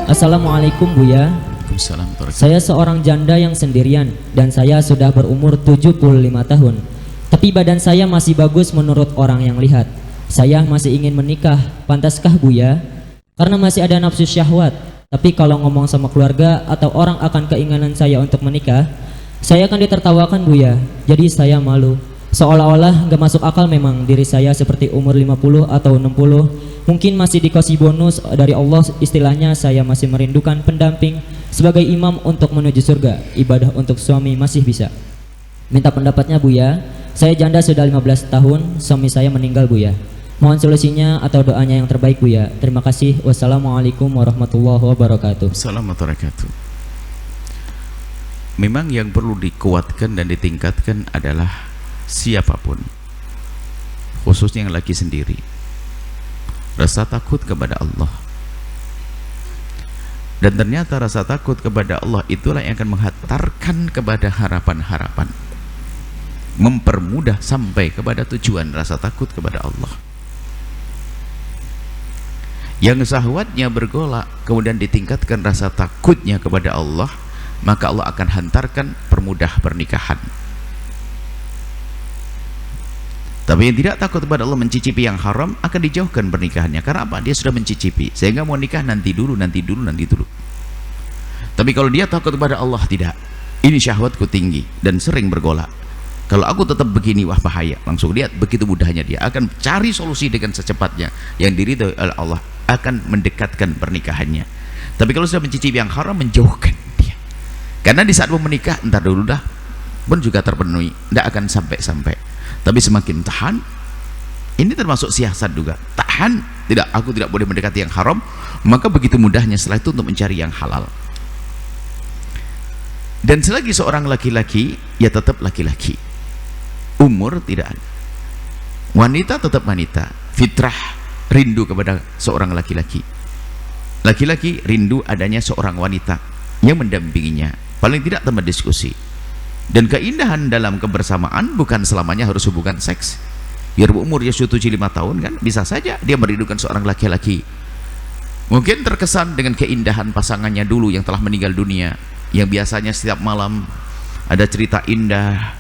Assalamualaikum Buya. Saya seorang janda yang sendirian dan saya sudah berumur 75 tahun. Tapi badan saya masih bagus menurut orang yang lihat. Saya masih ingin menikah, pantaskah Buya? Karena masih ada nafsu syahwat. Tapi kalau ngomong sama keluarga atau orang akan keinginan saya untuk menikah, saya akan ditertawakan Buya. Jadi saya malu. Seolah-olah gak masuk akal memang diri saya seperti umur 50 atau 60. Mungkin masih dikasih bonus dari Allah, istilahnya saya masih merindukan pendamping sebagai imam untuk menuju surga. Ibadah untuk suami masih bisa. Minta pendapatnya Buya. Saya janda sudah 15 tahun, suami saya meninggal Buya. Mohon solusinya atau doanya yang terbaik Buya. Terima kasih. Wassalamualaikum warahmatullahi wabarakatuh. Assalamualaikum warahmatullahi wabarakatuh. Memang yang perlu dikuatkan dan ditingkatkan adalah siapapun, khususnya yang laki sendiri, rasa takut kepada Allah. Dan ternyata rasa takut kepada Allah itulah yang akan menghantarkan kepada harapan-harapan, mempermudah sampai kepada tujuan. Rasa takut kepada Allah yang syahwatnya bergolak, kemudian ditingkatkan rasa takutnya kepada Allah, maka Allah akan hantarkan permudah pernikahan. Tapi yang tidak takut kepada Allah, mencicipi yang haram, akan dijauhkan pernikahannya. Karena apa? Dia sudah mencicipi, sehingga mau nikah nanti dulu. Tapi kalau dia takut kepada Allah, tidak, ini syahwatku tinggi dan sering bergolak, kalau aku tetap begini, wah bahaya. Langsung lihat begitu mudahnya dia akan cari solusi dengan secepatnya. Yang diridhoi oleh Allah akan mendekatkan pernikahannya. Tapi kalau sudah mencicipi yang haram, menjauhkan dia. Karena di saat mau menikah, entar dulu dah pun juga terpenuhi, tidak akan sampai-sampai. Tapi semakin tahan, ini termasuk siasat juga, tahan, tidak, aku tidak boleh mendekati yang haram, maka begitu mudahnya setelah itu untuk mencari yang halal. Dan selagi seorang laki-laki, ya tetap laki-laki, umur tidak ada. Wanita tetap wanita, fitrah rindu kepada seorang laki-laki. Laki-laki rindu adanya seorang wanita yang mendampinginya, paling tidak teman diskusi. Dan keindahan dalam kebersamaan bukan selamanya harus hubungan seks. Biar umurnya 75 tahun kan, bisa saja dia merindukan seorang laki-laki. Mungkin terkesan dengan keindahan pasangannya dulu yang telah meninggal dunia, yang biasanya setiap malam ada cerita indah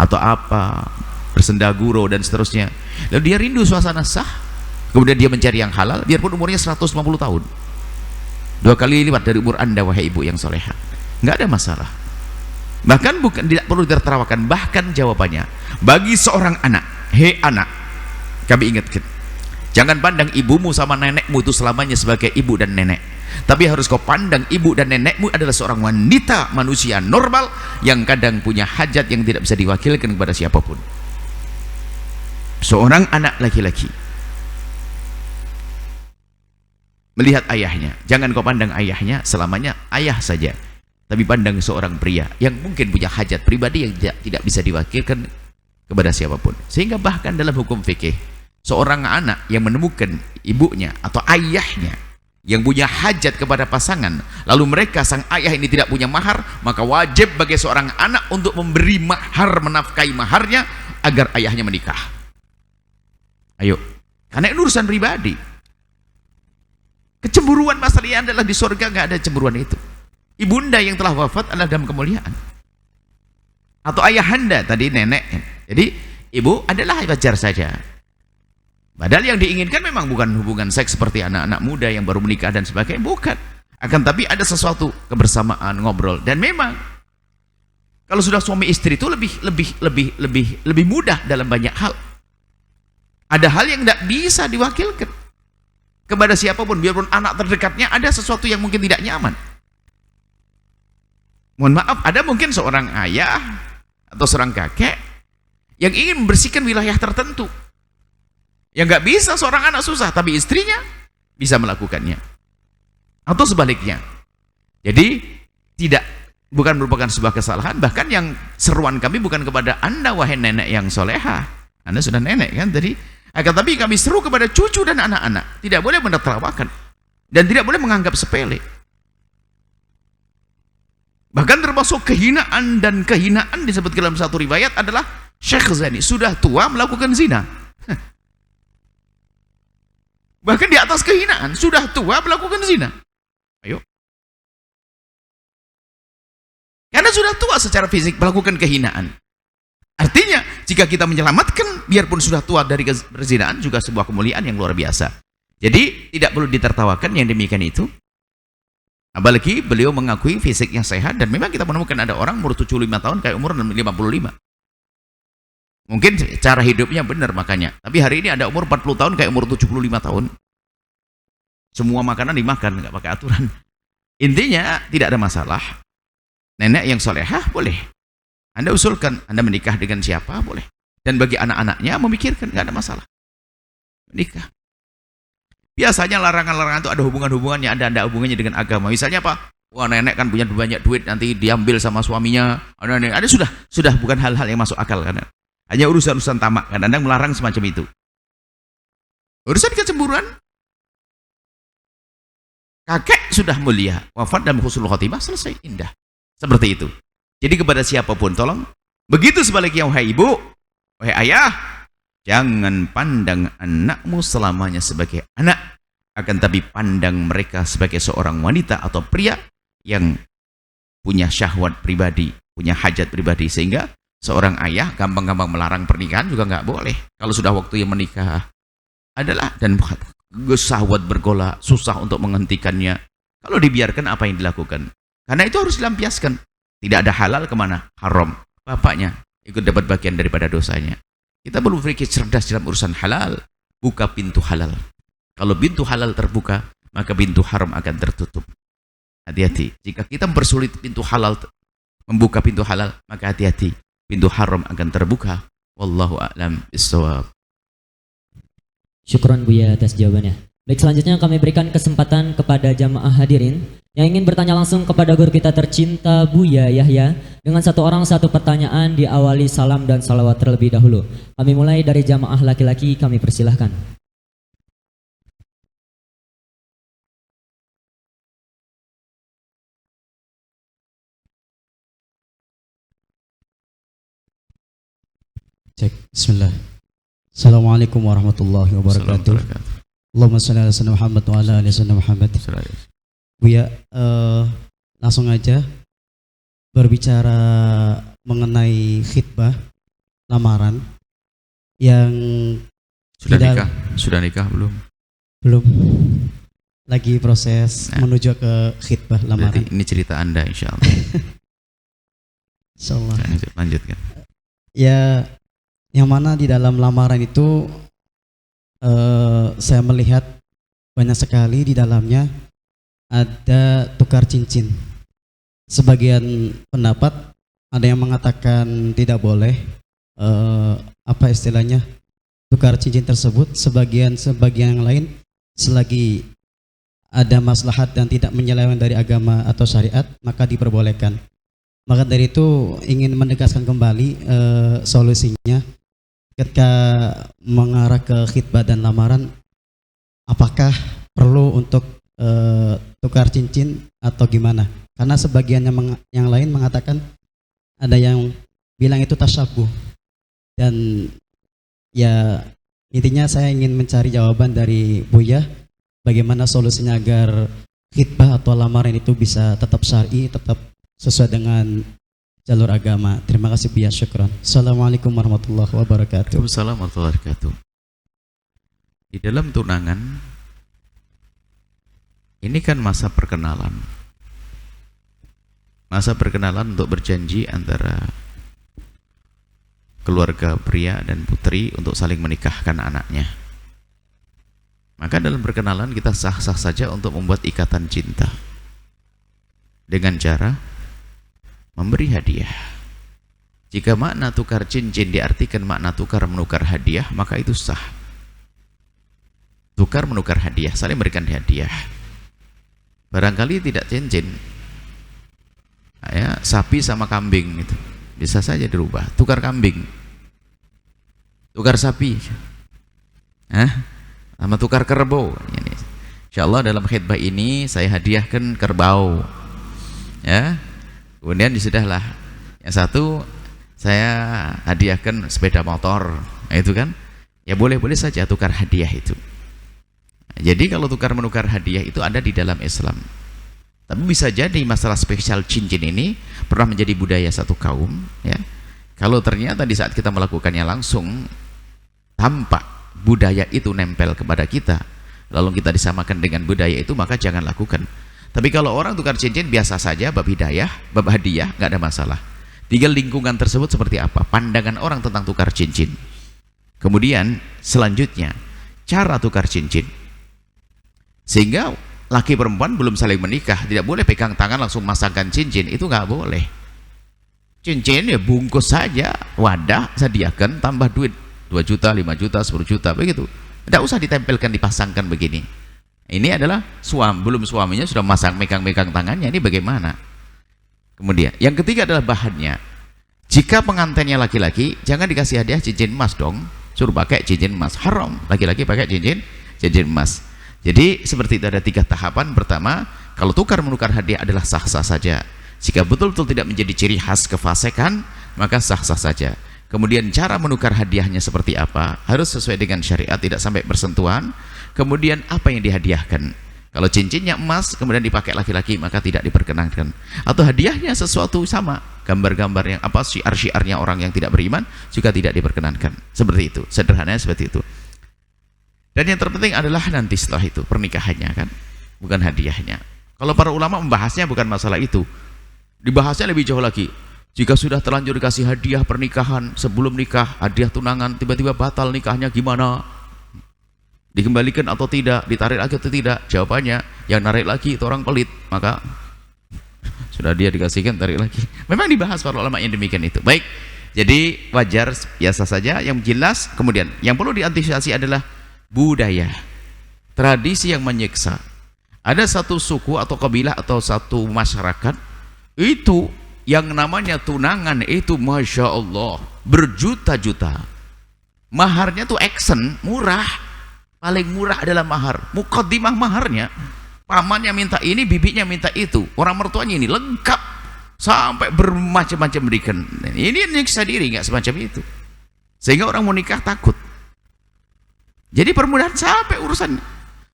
atau apa, bersenda gurau dan seterusnya. Lalu dia rindu suasana sah, kemudian dia mencari yang halal, biarpun umurnya 150 tahun, 2 kali lipat dari umur Anda wahai ibu yang soleha, nggak ada masalah. Bahkan bukan tidak perlu ditertawakan, bahkan jawabannya bagi seorang anak, hei anak, kami ingatkan, jangan pandang ibumu sama nenekmu itu selamanya sebagai ibu dan nenek, tapi harus kau pandang ibu dan nenekmu adalah seorang wanita, manusia normal yang kadang punya hajat yang tidak bisa diwakilkan kepada siapapun. Seorang anak laki-laki melihat ayahnya, jangan kau pandang ayahnya selamanya ayah saja, tapi pandang seorang pria yang mungkin punya hajat pribadi yang tidak bisa diwakilkan kepada siapapun. Sehingga bahkan dalam hukum fikih, seorang anak yang menemukan ibunya atau ayahnya yang punya hajat kepada pasangan, lalu mereka sang ayah ini tidak punya mahar, maka wajib bagi seorang anak untuk memberi mahar, menafkahi maharnya agar ayahnya menikah. Ayo, karena ini urusan pribadi. Kecemburuan masalahnya adalah di surga nggak ada cemburuan itu. Ibunda yang telah wafat adalah dalam kemuliaan, atau ayahanda tadi, nenek. Jadi ibu adalah wajar saja. Padahal yang diinginkan memang bukan hubungan seks seperti anak-anak muda yang baru menikah dan sebagainya, bukan. Akan tapi ada sesuatu kebersamaan, ngobrol. Dan memang kalau sudah suami istri itu lebih mudah dalam banyak hal. Ada hal yang tidak bisa diwakilkan kepada siapapun, biarpun anak terdekatnya ada sesuatu yang mungkin tidak nyaman. Mohon maaf, ada mungkin seorang ayah atau seorang kakek yang ingin membersihkan wilayah tertentu yang nggak bisa seorang anak susah, tapi istrinya bisa melakukannya, atau sebaliknya. Jadi bukan merupakan sebuah kesalahan. Bahkan yang seruan kami bukan kepada Anda wahai nenek yang soleha, Anda sudah nenek kan tadi, akan tapi kami seru kepada cucu dan anak-anak, tidak boleh menertawakan dan tidak boleh menganggap sepele. Bahkan termasuk kehinaan, dan kehinaan disebut dalam satu riwayat adalah Syekh Zani, sudah tua melakukan zina. Bahkan di atas kehinaan, sudah tua melakukan zina. Ayo, karena sudah tua secara fisik, melakukan kehinaan. Artinya jika kita menyelamatkan biarpun sudah tua dari perzinahan juga sebuah kemuliaan yang luar biasa. Jadi tidak perlu ditertawakan yang demikian itu. Apalagi beliau mengakui fisiknya sehat, dan memang kita menemukan ada orang umur 75 tahun kayak umur 55. Mungkin cara hidupnya benar makanya. Tapi hari ini ada umur 40 tahun kayak umur 75 tahun. Semua makanan dimakan, nggak pakai aturan. Intinya tidak ada masalah. Nenek yang solehah boleh. Anda usulkan, Anda menikah dengan siapa boleh. Dan bagi anak-anaknya memikirkan, nggak ada masalah. Menikah. Biasanya larangan-larangan itu ada hubungan-hubungannya, ada hubungannya dengan agama. Misalnya apa? Wah, nenek kan punya banyak duit, nanti diambil sama suaminya. Ada sudah bukan hal-hal yang masuk akal kan. Hanya urusan-urusan tamak kan. Anda melarang semacam itu. Urusan kecemburuan, kakek sudah mulia, wafat dan husnul khotimah, selesai, indah. Seperti itu. Jadi kepada siapapun tolong, begitu sebaliknya wahai ibu, wahai ayah, jangan pandang anakmu selamanya sebagai anak, akan tapi pandang mereka sebagai seorang wanita atau pria yang punya syahwat pribadi, punya hajat pribadi, sehingga seorang ayah gampang-gampang melarang pernikahan juga nggak boleh. Kalau sudah waktu yang menikah adalah, dan syahwat bergolak, susah untuk menghentikannya. Kalau dibiarkan apa yang dilakukan? Karena itu harus dilampiaskan. Tidak ada halal kemana? Haram. Bapaknya ikut dapat bagian daripada dosanya. Kita perlu berpikir cerdas dalam urusan halal. Buka pintu halal. Kalau pintu halal terbuka, maka pintu haram akan tertutup. Hati-hati. Jika kita mempersulit pintu halal, membuka pintu halal, maka hati-hati. Pintu haram akan terbuka. Wallahu a'lam bishawab. Syukron Buya atas jawabannya. Baik, selanjutnya kami berikan kesempatan kepada jamaah hadirin yang ingin bertanya langsung kepada guru kita tercinta Buya Yahya dengan satu orang satu pertanyaan, diawali salam dan salawat terlebih dahulu. Kami mulai dari jamaah laki-laki, kami persilahkan. Cek, bismillah. Assalamualaikum warahmatullahi wabarakatuh. Allahumma shalli ala sayyidina Muhammad wa ala ali sayyidina Muhammad. Buya, langsung aja berbicara mengenai khitbah lamaran yang sudah nikah belum? Belum. Lagi proses menuju ke khitbah lamaran. Berarti ini cerita Anda insyaallah. Insyaallah. Lanjutkan. Ya, yang mana di dalam lamaran itu saya melihat banyak sekali di dalamnya ada tukar cincin. Sebagian pendapat ada yang mengatakan tidak boleh apa istilahnya tukar cincin tersebut. Sebagian yang lain selagi ada maslahat dan tidak menyeleweng dari agama atau syariat maka diperbolehkan. Maka dari itu ingin menegaskan kembali solusinya ketika mengarah ke khitbah dan lamaran, apakah perlu untuk tukar cincin atau gimana? Karena sebagian yang lain mengatakan ada yang bilang itu tasyabuh, dan ya intinya saya ingin mencari jawaban dari Buya bagaimana solusinya agar khitbah atau lamaran itu bisa tetap syar'i, tetap sesuai dengan jalur agama. Terima kasih Buya, syukran. Assalamualaikum warahmatullahi wabarakatuh. Waalaikumsalam warahmatullahi wabarakatuh. Di dalam tunangan ini kan masa perkenalan. Masa perkenalan untuk berjanji antara keluarga pria dan putri untuk saling menikahkan anaknya. Maka dalam perkenalan kita sah-sah saja untuk membuat ikatan cinta dengan cara memberi hadiah. Jika makna tukar cincin diartikan makna tukar menukar hadiah, maka itu sah. Tukar menukar hadiah, saling memberikan hadiah. Barangkali tidak cincin, ya, sapi sama kambing itu bisa saja dirubah. Tukar kambing, tukar sapi, sama tukar kerbau. Insyaallah dalam khitbah ini saya hadiahkan kerbau, ya. Kemudian disudahlah yang satu saya hadiahkan sepeda motor. Nah, itu kan ya boleh-boleh saja tukar hadiah itu. Jadi kalau tukar menukar hadiah itu ada di dalam Islam. Tapi bisa jadi masalah spesial cincin ini pernah menjadi budaya satu kaum, ya. Kalau ternyata di saat kita melakukannya langsung tampak budaya itu nempel kepada kita, lalu kita disamakan dengan budaya itu, maka jangan lakukan. Tapi kalau orang tukar cincin biasa saja, bab hidayah, bab hadiah, nggak ada masalah. Tinggal lingkungan tersebut seperti apa, pandangan orang tentang tukar cincin. Kemudian selanjutnya cara tukar cincin, sehingga laki perempuan belum saling menikah tidak boleh pegang tangan langsung masangkan cincin, itu nggak boleh. Cincin ya bungkus saja, wadah sediakan, tambah duit 2 juta, 5 juta, 10 juta, begitu. Tidak usah ditempelkan, dipasangkan begini. Ini adalah belum suaminya sudah megang tangannya, ini bagaimana? Kemudian yang ketiga adalah bahannya. Jika pengantinnya laki-laki, jangan dikasih hadiah cincin emas dong, suruh pakai cincin emas, haram. Laki-laki pakai cincin emas. Jadi seperti itu, ada 3 tahapan. Pertama, kalau tukar menukar hadiah adalah sah-sah saja. Jika betul-betul tidak menjadi ciri khas kefasikan, maka sah-sah saja. Kemudian cara menukar hadiahnya seperti apa? Harus sesuai dengan syariat, tidak sampai bersentuhan. Kemudian apa yang dihadiahkan? Kalau cincinnya emas kemudian dipakai laki-laki, maka tidak diperkenankan. Atau hadiahnya sesuatu sama, gambar-gambar yang apa, syiar-syiarnya orang yang tidak beriman, juga tidak diperkenankan. Seperti itu, sederhananya seperti itu. Dan yang terpenting adalah nanti setelah itu pernikahannya, kan, bukan hadiahnya. Kalau para ulama membahasnya bukan masalah itu, dibahasnya lebih jauh lagi. Jika sudah terlanjur dikasih hadiah pernikahan, sebelum nikah hadiah tunangan, tiba-tiba batal nikahnya, gimana? Dikembalikan atau tidak, ditarik lagi atau tidak? Jawabannya, yang narik lagi itu orang pelit, maka sudah dia dikasihkan, tarik lagi. Memang dibahas para ulama yang demikian itu. Baik, jadi wajar, biasa saja. Yang jelas, kemudian yang perlu diantisipasi adalah budaya, tradisi yang menyiksa. Ada satu suku atau kabilah atau satu masyarakat itu yang namanya tunangan itu, masya Allah, berjuta-juta. Maharnya tuh action, murah. Paling murah adalah mahar, muqaddimah maharnya. Pamannya minta ini, bibinya minta itu, orang mertuanya ini lengkap, sampai bermacam-macam berikan. Ini nyiksa diri, nggak semacam itu. Sehingga orang mau nikah takut. Jadi permudahan sampai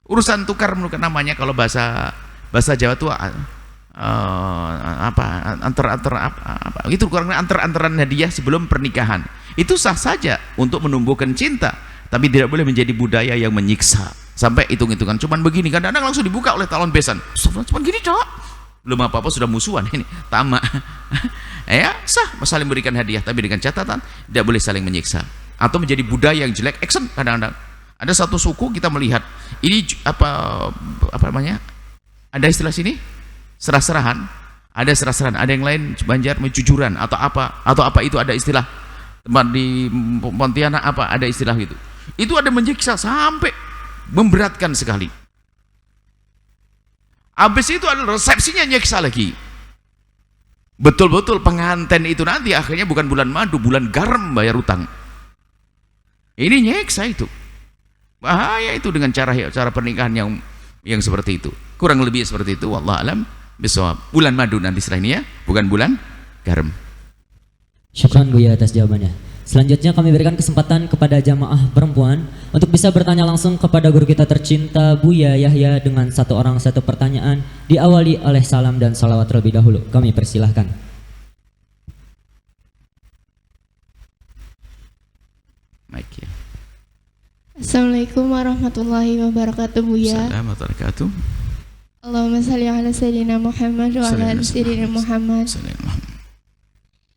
urusan tukar menukar, namanya kalau bahasa Jawa itu antar-antaran hadiah sebelum pernikahan. Itu sah saja untuk menumbuhkan cinta, tapi tidak boleh menjadi budaya yang menyiksa. Sampai hitung-hitungan cuman begini, kadang-kadang langsung dibuka oleh calon besan. Cuman gini, Cok. Belum apa-apa sudah musuhan ini, tamak. Ya, sah saling berikan hadiah, tapi dengan catatan tidak boleh saling menyiksa atau menjadi budaya yang jelek. Action kadang-kadang. Ada satu suku kita melihat ini apa namanya? Ada istilah sini serah-serahan, ada serah-serahan, ada yang lain Banjar menjujuran atau apa itu, ada istilah. Tempat di Pontianak apa ada istilah gitu. Itu ada menyiksa sampai memberatkan sekali. Habis itu ada resepsinya nyiksa lagi. Betul-betul pengantin itu nanti akhirnya bukan bulan madu, bulan garam bayar utang. Ini nyiksa itu. Bahaya itu dengan cara pernikahan yang seperti itu. Kurang lebih seperti itu, wallahu alam bisawab. Bulan madu nanti setelah ini ya, bukan bulan garam. Syukran Buya atas jawabannya. Selanjutnya kami berikan kesempatan kepada jamaah perempuan untuk bisa bertanya langsung kepada guru kita tercinta Buya Yahya dengan 1 orang 1 pertanyaan, diawali oleh salam dan salawat terlebih dahulu. Kami persilahkan. Mike ya. Assalamualaikum warahmatullahi wabarakatuh, Buya. Assalamualaikum warahmatullahi wabarakatuh. Allahumma salli ala sayyidina Muhammad wa ala ali sayyidina Muhammad.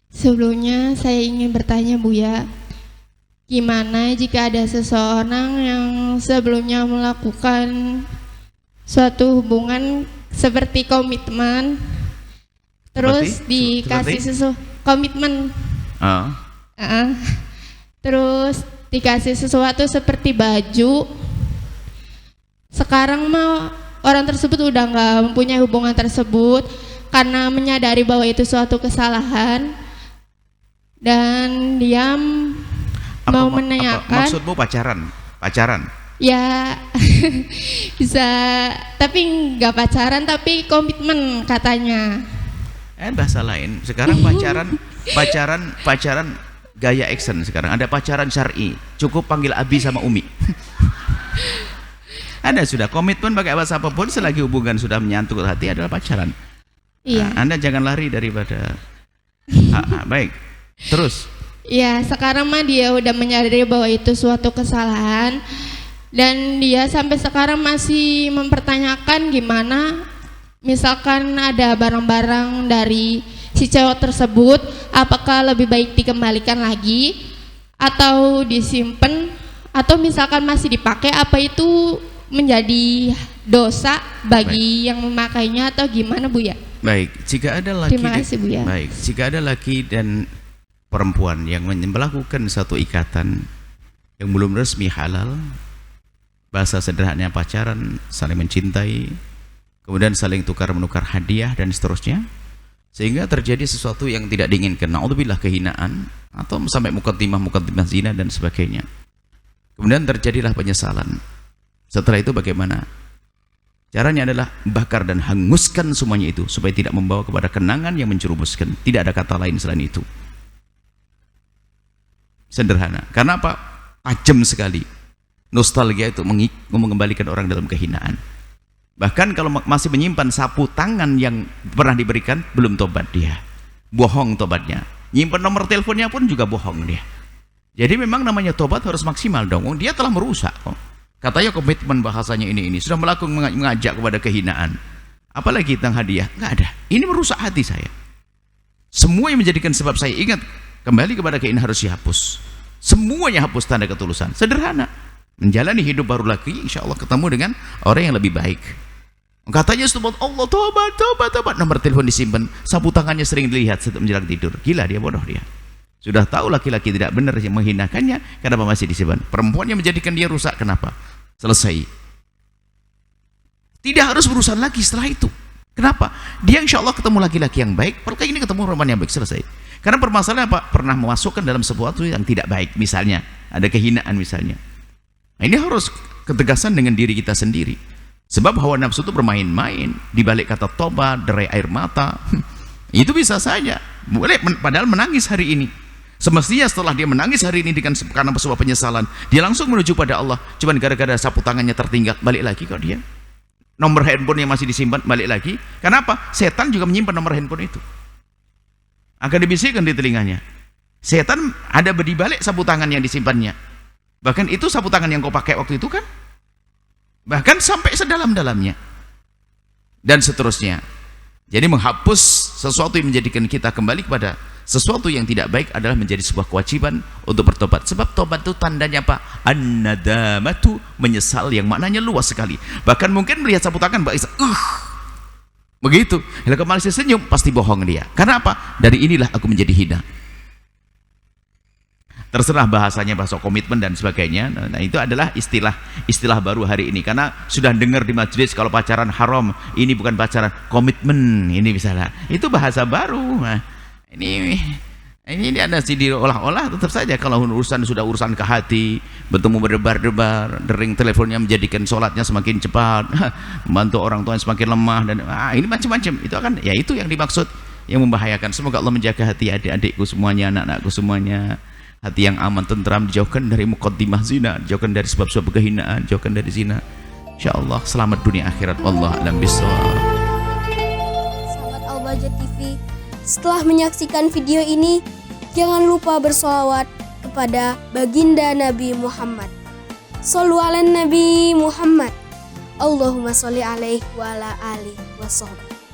Sebelumnya saya ingin bertanya, Buya, gimana jika ada seseorang yang sebelumnya melakukan suatu hubungan seperti komitmen, terus dikasih komitmen, terus dikasih sesuatu seperti baju. Sekarang mah orang tersebut udah nggak mempunyai hubungan tersebut karena menyadari bahwa itu suatu kesalahan, dan dia mau menanyakan. Maksudmu pacaran? Ya, bisa, tapi nggak pacaran, tapi komitmen katanya. Bahasa lain. Sekarang pacaran gaya action sekarang. Ada pacaran syar'i. Cukup panggil Abi sama Umi. Anda sudah komitmen pakai bahasa apapun, selagi hubungan sudah menyangkut hati adalah pacaran. Iya. Anda jangan lari daripada baik. Terus? Ya, sekarang mah dia udah menyadari bahwa itu suatu kesalahan dan dia sampai sekarang masih mempertanyakan gimana misalkan ada barang-barang dari si cewek tersebut, apakah lebih baik dikembalikan lagi atau disimpan, atau misalkan masih dipakai, apa itu menjadi dosa bagi yang memakainya atau gimana, Bu ya? Baik, jika ada laki Terima kasih, Bu ya. Baik, jika ada laki dan perempuan yang melakukan satu ikatan yang belum resmi halal, bahasa sederhananya pacaran, saling mencintai, kemudian saling tukar menukar hadiah dan seterusnya, sehingga terjadi sesuatu yang tidak diinginkan, naudzubillah, kehinaan atau sampai mukaddimah zina dan sebagainya. Kemudian terjadilah penyesalan. Setelah itu bagaimana? Caranya adalah bakar dan hanguskan semuanya itu supaya tidak membawa kepada kenangan yang menjerumuskan. Tidak ada kata lain selain itu. Sederhana. Karena apa? Tajam sekali. Nostalgia itu mengembalikan orang dalam kehinaan. Bahkan kalau masih menyimpan sapu tangan yang pernah diberikan, belum tobat dia. Bohong tobatnya. Nyimpan nomor teleponnya pun juga bohong dia. Jadi memang namanya tobat harus maksimal dong. Dia telah merusak. Katanya komitmen, bahasanya ini sudah melakukan mengajak kepada kehinaan. Apalagi tentang hadiah, nggak ada. Ini merusak hati saya. Semua yang menjadikan sebab saya ingat kembali kepada kehinaan harus dihapus. Semuanya hapus, tanda ketulusan. Sederhana. Menjalani hidup baru lagi, insya Allah ketemu dengan orang yang lebih baik. Katanya setelah Allah tobat, nomor telepon disimpan, sapu tangannya sering dilihat setiap menjelang tidur. Gila dia, bodoh dia. Sudah tahu laki-laki tidak benar yang menghinakannya, kenapa masih disimpan? Perempuan yang menjadikan dia rusak, kenapa? Selesai. Tidak harus berurusan lagi setelah itu. Kenapa? Dia insya Allah ketemu laki-laki yang baik, kali ini ketemu perempuan yang baik, selesai. Karena permasalahan apa? Pernah memasukkan dalam sesuatu yang tidak baik, misalnya ada kehinaan misalnya. Nah, ini harus ketegasan dengan diri kita sendiri. Sebab hawa nafsu itu bermain-main, di balik kata tobat, derai air mata. Itu bisa saja. Boleh, padahal menangis hari ini. Semestinya setelah dia menangis hari ini karena sebuah penyesalan, dia langsung menuju pada Allah. Cuman gara-gara sapu tangannya tertinggal, balik lagi kok dia. Nomor handphone yang masih disimpan, balik lagi. Kenapa? Setan juga menyimpan nomor handphone itu. Akan dibisikkan di telinganya. Setan ada di balik sapu tangan yang disimpannya. Bahkan itu sapu tangan yang kau pakai waktu itu kan? Bahkan sampai sedalam-dalamnya. Dan seterusnya. Jadi menghapus sesuatu yang menjadikan kita kembali kepada sesuatu yang tidak baik adalah menjadi sebuah kewajiban untuk bertobat. Sebab tobat itu tandanya apa? An-nadamatu, menyesal, yang maknanya luas sekali. Bahkan mungkin melihat sapu tangan begitu. Kalau kemarin senyum, pasti bohong dia. Karena apa? Dari inilah aku menjadi hina. Terserah bahasanya, bahasa komitmen dan sebagainya. Nah, itu adalah istilah baru hari ini. Karena sudah dengar di majelis kalau pacaran haram, ini bukan pacaran, komitmen ini misalnya. Itu bahasa baru. Nah, ini ada sih diolah-olah. Tetap saja kalau sudah urusan ke hati, bertemu berdebar-debar, dering teleponnya menjadikan sholatnya semakin cepat, membantu orang tua yang semakin lemah, dan ini macam-macam. Itu akan, ya itu yang dimaksud, yang membahayakan. Semoga Allah menjaga hati adik-adikku semuanya, anak-anakku semuanya, hati yang aman, tentram, dijauhkan dari muqaddimah zina, dijauhkan dari sebab-sebab kehinaan, dijauhkan dari zina. Insyaallah selamat dunia akhirat. Wallahu a'lam bishawab. Sahabat Al-Bahjah TV, setelah menyaksikan video ini, jangan lupa bersolawat kepada baginda Nabi Muhammad. Shollu ala Nabi Muhammad. Allahumma sholli alaihi wa ala alihi wa sahbihi.